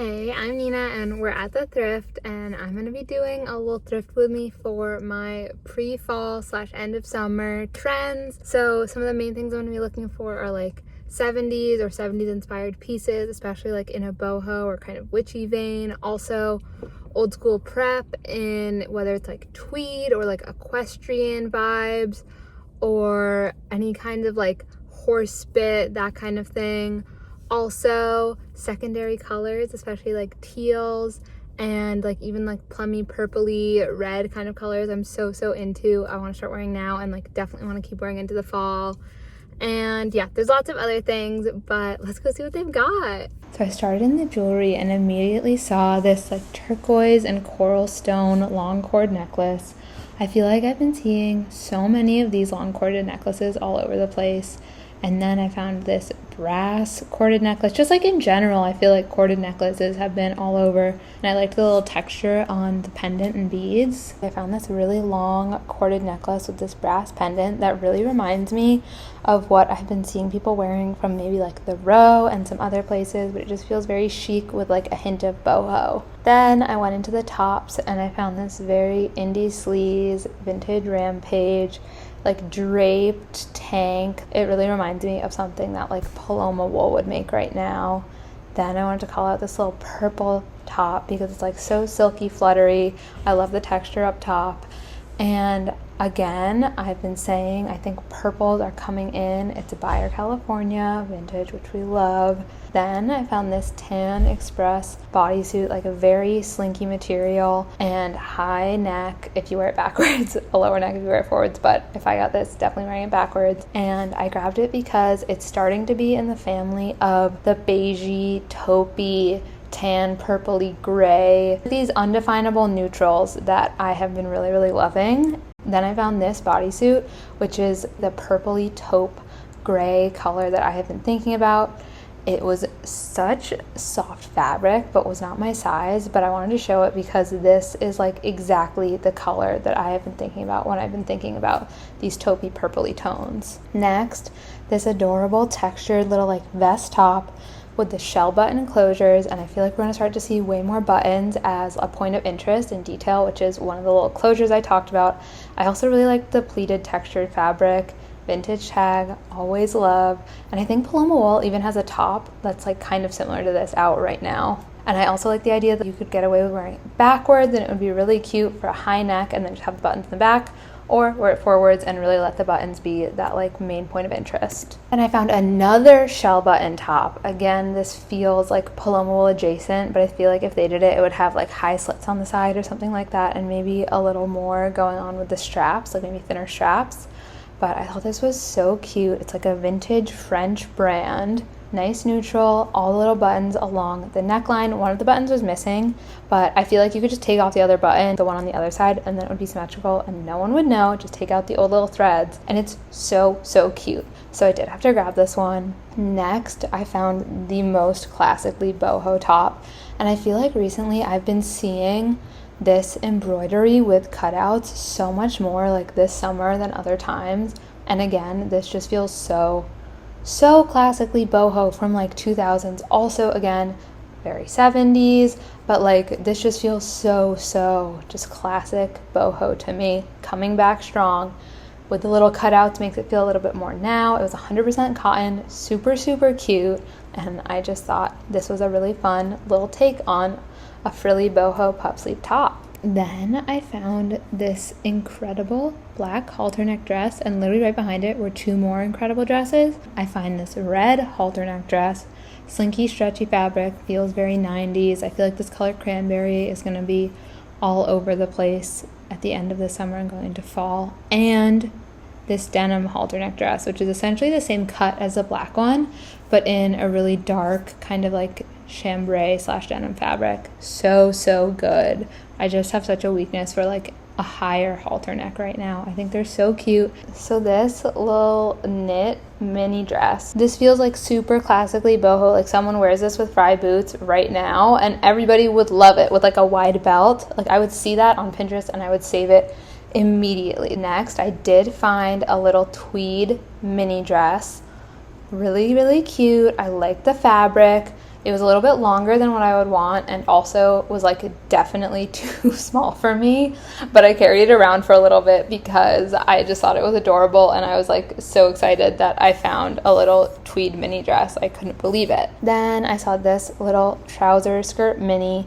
Hey, I'm Nina and we're at the Thrift and I'm going to be doing a little thrift with me for my pre-fall / end of summer trends. So some of the main things I'm going to be looking for are like 70s or 70s inspired pieces, especially like in a boho or kind of witchy vein. Also old school prep in whether it's like tweed or like equestrian vibes or any kind of like horse bit, that kind of thing. Also secondary colors, especially like teals and like even like plummy purpley red kind of colors I'm so into. I want to start wearing now and like definitely want to keep wearing into the fall. And yeah, there's lots of other things, but let's go see what they've got. So I started in the jewelry and immediately saw this like turquoise and coral stone long cord necklace. I feel like I've been seeing so many of these long corded necklaces all over the place. And then I found this brass corded necklace. Just like in general, I feel like corded necklaces have been all over. And I liked the little texture on the pendant and beads. I found this really long corded necklace with this brass pendant that really reminds me of what I've been seeing people wearing from maybe like the Row and some other places, but it just feels very chic with like a hint of boho. Then I went into the tops and I found this very indie sleaze vintage Rampage like draped tank. It really reminds me of something that like paloma wool would make right now. Then I wanted to call out this little purple top because it's like so silky fluttery. I love the texture up top. And again, I've been saying I think purples are coming in. It's a Buyer California vintage, which we love. Then I found this Tan Express bodysuit, like a very slinky material and high neck if you wear it backwards, a lower neck if you wear it forwards, but if I got this, definitely wearing it backwards. And I grabbed it because it's starting to be in the family of the beigey, taupey, tan, purpley, gray, these undefinable neutrals that I have been really loving. Then I found this bodysuit, which is the purpley taupe gray color that I have been thinking about. It was such soft fabric, but was not my size, but I wanted to show it because this is like exactly the color that I have been thinking about when I've been thinking about these taupey purpley tones. Next, this adorable textured little like vest top with the shell button enclosures, and I feel like we're going to start to see way more buttons as a point of interest and detail, which is one of the little closures I talked about. I also really like the pleated textured fabric. Vintage tag, always love. And I think paloma wool even has a top that's like kind of similar to this out right now. And I also like the idea that you could get away with wearing it backwards and it would be really cute for a high neck and then just have the buttons in the back, or wear it forwards and really let the buttons be that like main point of interest. And I found another shell button top. Again, this feels like paloma wool adjacent, but I feel like if they did it, it would have like high slits on the side or something like that, and maybe a little more going on with the straps, like maybe thinner straps. But I thought this was so cute. It's like a vintage French brand. Nice neutral, all the little buttons along the neckline. One of the buttons was missing, but I feel like you could just take off the other button, the one on the other side, and then it would be symmetrical and no one would know. Just take out the old little threads, and it's so cute. So I did have to grab this one. Next, I found the most classically boho top, and I feel like recently I've been seeing this embroidery with cutouts so much more like this summer than other times. And again, this just feels so classically boho from like 2000s. Also again, very 70s, but like this just feels so just classic boho to me. Coming back strong with the little cutouts makes it feel a little bit more now. It was 100% cotton, super cute, and I just thought this was a really fun little take on a frilly boho puff sleeve top. Then I found this incredible black halter neck dress, and literally right behind it were two more incredible dresses. I find this red halter neck dress, slinky stretchy fabric, feels very 90s. I feel like this color cranberry is going to be all over the place at the end of the summer and going into fall. And this denim halter neck dress, which is essentially the same cut as the black one, but in a really dark kind of like chambray / denim fabric. So good. I just have such a weakness for like a higher halter neck right now. I think they're so cute. So this little knit mini dress, this feels like super classically boho, like someone wears this with Frye boots right now and everybody would love it with like a wide belt. Like I would see that on Pinterest and I would save it immediately. Next, I did find a little tweed mini dress. Really cute. I like the fabric. It was a little bit longer than what I would want, and also was like definitely too small for me, but I carried it around for a little bit because I just thought it was adorable, and I was like so excited that I found a little tweed mini dress. I couldn't believe it. Then I saw this little trouser skirt mini,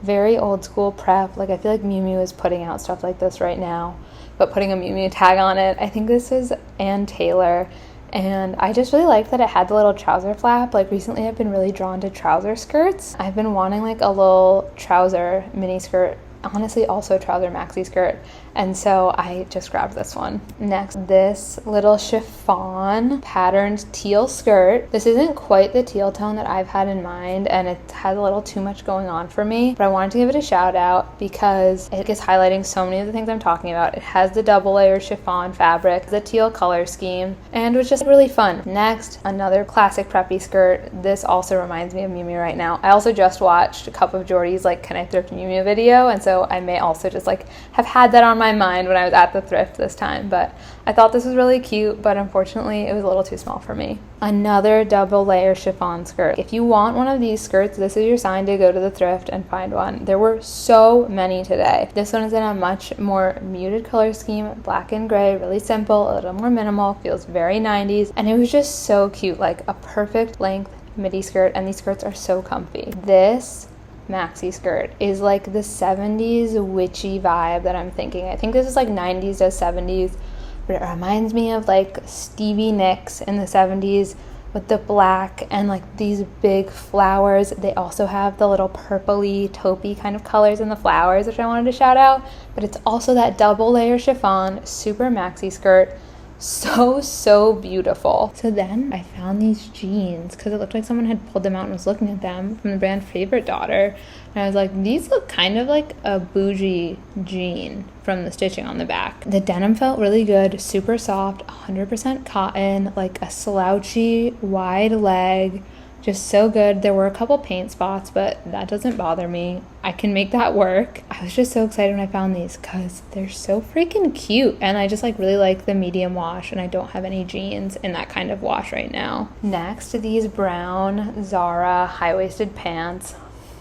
very old school prep. Like I feel like Miu Miu is putting out stuff like this right now, but putting a Miu Miu tag on it. I think this is Ann Taylor. And I just really liked that it had the little trouser flap. Like recently I've been really drawn to trouser skirts. I've been wanting like a little trouser mini skirt, honestly also trouser maxi skirt, and so I just grabbed this one. Next, this little chiffon patterned teal skirt. This isn't quite the teal tone that I've had in mind, and it has a little too much going on for me, but I wanted to give it a shout out because it is highlighting so many of the things I'm talking about. It has the double layer chiffon fabric, the teal color scheme, and it was just really fun. Next, another classic preppy skirt. This also reminds me of Miu Miu right now. I also just watched a couple of Jordy's like Can I Thrift Miu Miu video, and so I may also just like have had that on my mind when I was at the thrift this time, but I thought this was really cute, but unfortunately it was a little too small for me. Another double layer chiffon skirt. If you want one of these skirts, this is your sign to go to the thrift and find one. There were so many today. This one is in a much more muted color scheme, black and gray, really simple, a little more minimal, feels very 90s, and it was just so cute, like a perfect length midi skirt, and these skirts are so comfy. This maxi skirt is like the 70s witchy vibe that I'm thinking. I think this is like 90s to 70s, but it reminds me of like Stevie Nicks in the 70s with the black and like these big flowers. They also have the little purpley taupey kind of colors in the flowers, which I wanted to shout out, but it's also that double layer chiffon super maxi skirt. So beautiful. So then I found these jeans because it looked like someone had pulled them out and was looking at them, from the brand Favorite Daughter, and I was like, these look kind of like a bougie jean from the stitching on the back. The denim felt really good, super soft, 100% cotton, like a slouchy wide leg, just so good. There were a couple paint spots, but that doesn't bother me. I can make that work. I was just so excited when I found these because they're so freaking cute, and I just like really like the medium wash, and I don't have any jeans in that kind of wash right now. Next, these brown Zara high-waisted pants,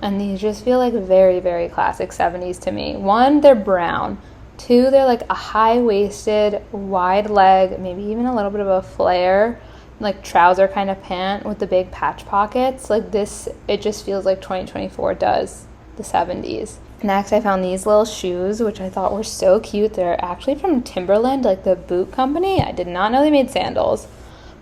and these just feel like very classic 70s to me. One, they're brown. Two, they're like a high-waisted wide leg, maybe even a little bit of a flare, like trouser kind of pant with the big patch pockets. Like this, it just feels like 2024 does the 70s. Next, I found these little shoes, which I thought were so cute. They're actually from Timberland, like the boot company. I did not know they made sandals,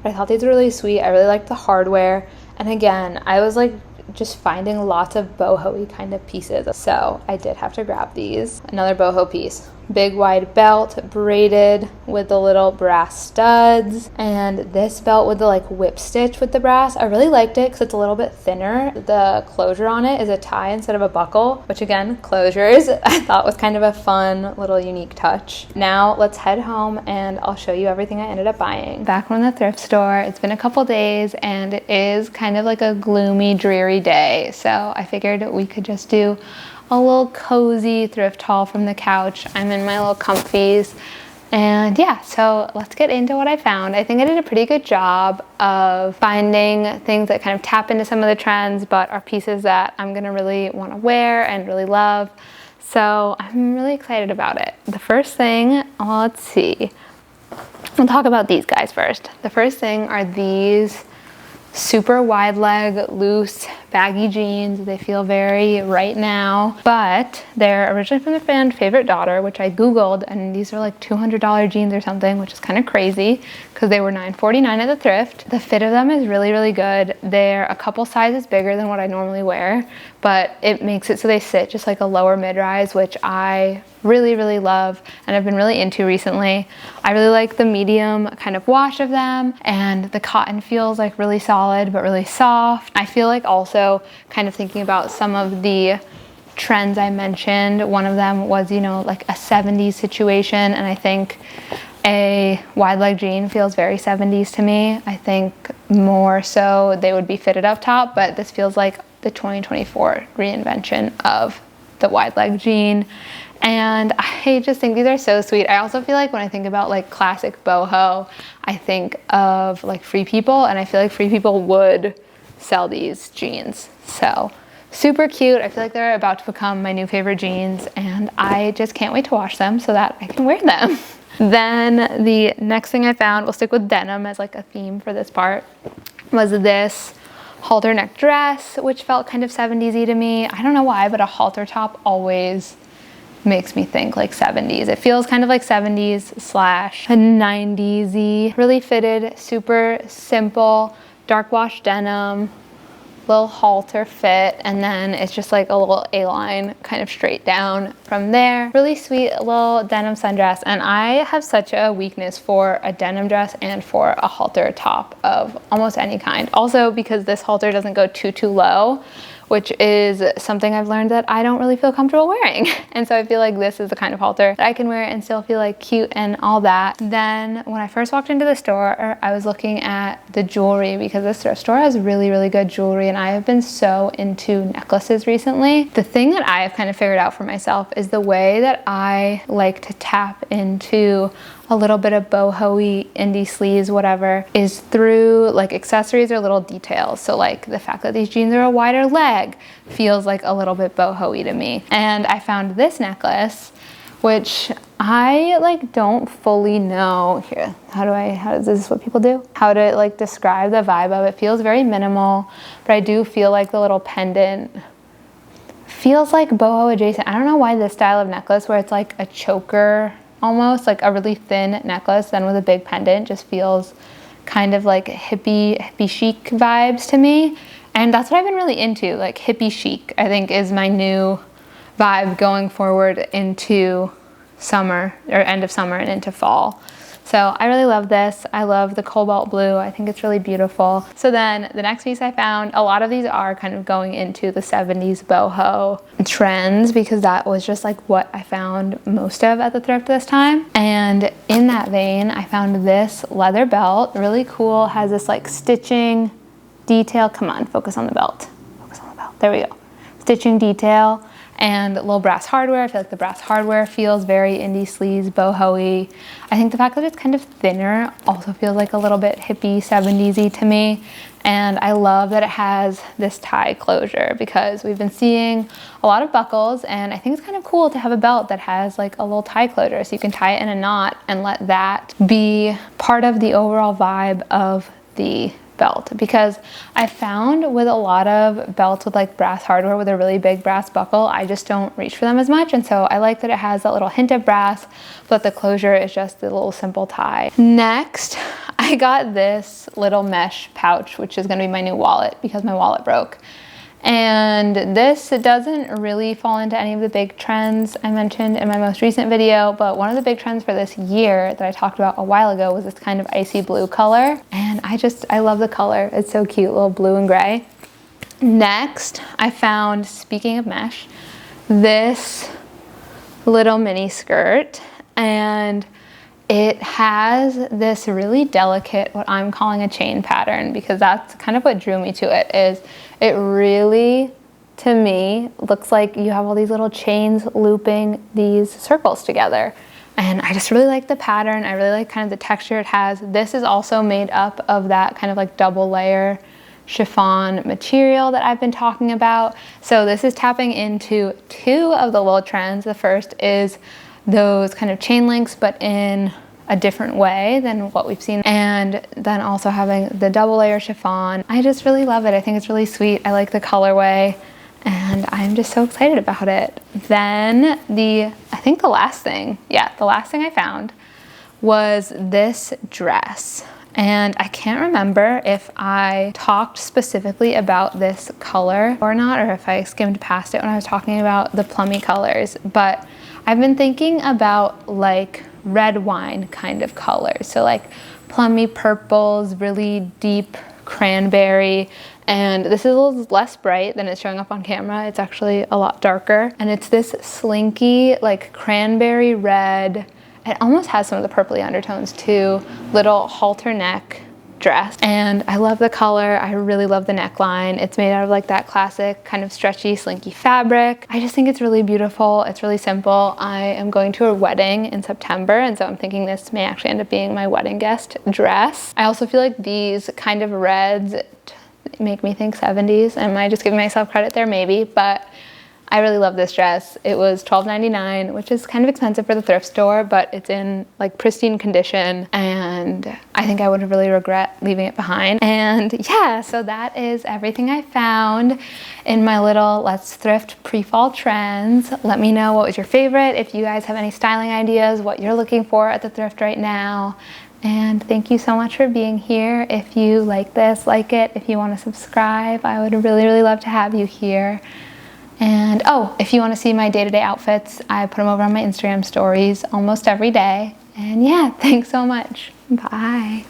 but I thought these were really sweet. I really liked the hardware, and again, I was like just finding lots of boho-y kind of pieces, so I did have to grab these. Another boho piece, big wide belt, braided with the little brass studs, and this belt with the like whip stitch with the brass. I really liked it because it's a little bit thinner. The closure on it is a tie instead of a buckle, which again, closures, I thought was kind of a fun little unique touch. Now let's head home and I'll show you everything I ended up buying. Back from the thrift store, it's been a couple days and it is kind of like a gloomy, dreary day, so I figured we could just do a little cozy thrift haul from the couch. I'm in my little comfies, and yeah, so let's get into what I found. I think I did a pretty good job of finding things that kind of tap into some of the trends, but are pieces that I'm gonna really want to wear and really love, so I'm really excited about it. The first thing, let's see, we'll talk about these guys first. The first thing are these super wide leg, loose, baggy jeans. They feel very right now, but they're originally from the brand Favorite Daughter, which I Googled, and these are like $200 jeans or something, which is kind of crazy because they were $9.49 at the thrift. The fit of them is really good. They're a couple sizes bigger than what I normally wear, but it makes it so they sit just like a lower mid-rise, which I really love and I've been really into recently. I really like the medium kind of wash of them, and the cotton feels like really solid but really soft. I feel like also kind of thinking about some of the trends I mentioned, one of them was, you know, like a 70s situation, and I think a wide leg jean feels very 70s to me. I think more so they would be fitted up top, but this feels like the 2024 reinvention of the wide leg jean. And I just think these are so sweet. I also feel like when I think about like classic boho, I think of like Free People, and I feel like Free People would sell these jeans. So super cute. I feel like they're about to become my new favorite jeans, and I just can't wait to wash them so that I can wear them. Then the next thing I found, we'll stick with denim as like a theme for this part, was this halter neck dress, which felt kind of 70s-y to me. I don't know why, but a halter top always makes me think like 70s. It feels kind of like 70s slash 90s-y. Really fitted, super simple, dark wash denim, little halter fit, and then it's just like a little A-line kind of straight down from there. Really sweet little denim sundress, and I have such a weakness for a denim dress and for a halter top of almost any kind. Also because this halter doesn't go too low, which is something I've learned that I don't really feel comfortable wearing. And so I feel like this is the kind of halter that I can wear and still feel like cute and all that. Then when I first walked into the store, I was looking at the jewelry because this store has really good jewelry, and I have been so into necklaces recently. The thing that I have kind of figured out for myself is the way that I like to tap into a little bit of boho-y, indie sleaze, whatever, is through like accessories or little details. So like the fact that these jeans are a wider leg feels like a little bit boho-y to me. And I found this necklace, which I like don't fully know here. Is this what people do? How to like describe the vibe of it. It feels very minimal, but I do feel like the little pendant feels like boho adjacent. I don't know why this style of necklace where it's like a choker, almost like a really thin necklace then with a big pendant, just feels kind of like hippie chic vibes to me. And that's what I've been really into, like hippie chic, I think is my new vibe going forward into summer or end of summer and into fall. So I really love this. I love the cobalt blue. I think it's really beautiful. So then the next piece I found, a lot of these are kind of going into the 70s boho trends because that was just like what I found most of at the thrift this time. And in that vein, I found this leather belt, really cool, has this like stitching detail. Come on, focus on the belt. Focus on the belt. There we go. Stitching detail. And little brass hardware. I feel like the brass hardware feels very indie sleaze, boho-y. I think the fact that it's kind of thinner also feels like a little bit hippie 70s-y to me. And I love that it has this tie closure because we've been seeing a lot of buckles, and I think it's kind of cool to have a belt that has like a little tie closure so you can tie it in a knot and let that be part of the overall vibe of the belt. Because I found with a lot of belts with like brass hardware with a really big brass buckle, I just don't reach for them as much. And so I like that it has that little hint of brass, but the closure is just the little simple tie. Next, I got this little mesh pouch, which is gonna be my new wallet because my wallet broke. And this doesn't really fall into any of the big trends I mentioned in my most recent video, but one of the big trends for this year that I talked about a while ago was this kind of icy blue color. And I love the color. It's so cute, little blue and gray. Next, I found, speaking of mesh, this little mini skirt, and it has this really delicate, what I'm calling a chain pattern, because that's kind of what drew me to it. Is it really, to me, looks like you have all these little chains looping these circles together. And I just really like the pattern. I really like kind of the texture it has. This is also made up of that kind of like double layer chiffon material that I've been talking about. So this is tapping into two of the little trends. The first is those kind of chain links, but in a different way than what we've seen. And then also having the double layer chiffon. I just really love it. I think it's really sweet. I like the colorway and I'm just so excited about it. Then I think the last thing I found was this dress. And I can't remember if I talked specifically about this color or not, or if I skimmed past it when I was talking about the plummy colors, but I've been thinking about like red wine kind of colors. So like plummy purples, really deep cranberry. And this is a little less bright than it's showing up on camera. It's actually a lot darker. And it's this slinky, like cranberry red. It almost has some of the purpley undertones too. Little halter neck dress. And I love the color. I really love the neckline. It's made out of like that classic kind of stretchy, slinky fabric. I just think it's really beautiful. It's really simple. I am going to a wedding in September, and so I'm thinking this may actually end up being my wedding guest dress. I also feel like these kind of reds make me think 70s. Am I just giving myself credit there? Maybe, but I really love this dress. It was $12.99, which is kind of expensive for the thrift store, but it's in like pristine condition, and I think I would really regret leaving it behind. And yeah, so that is everything I found in my little Let's Thrift pre-fall trends. Let me know what was your favorite, if you guys have any styling ideas, what you're looking for at the thrift right now. And thank you so much for being here. If you like this, like it. If you want to subscribe, I would really, really love to have you here. And oh, if you want to see my day-to-day outfits, I put them over on my Instagram stories almost every day. And yeah, thanks so much. Bye.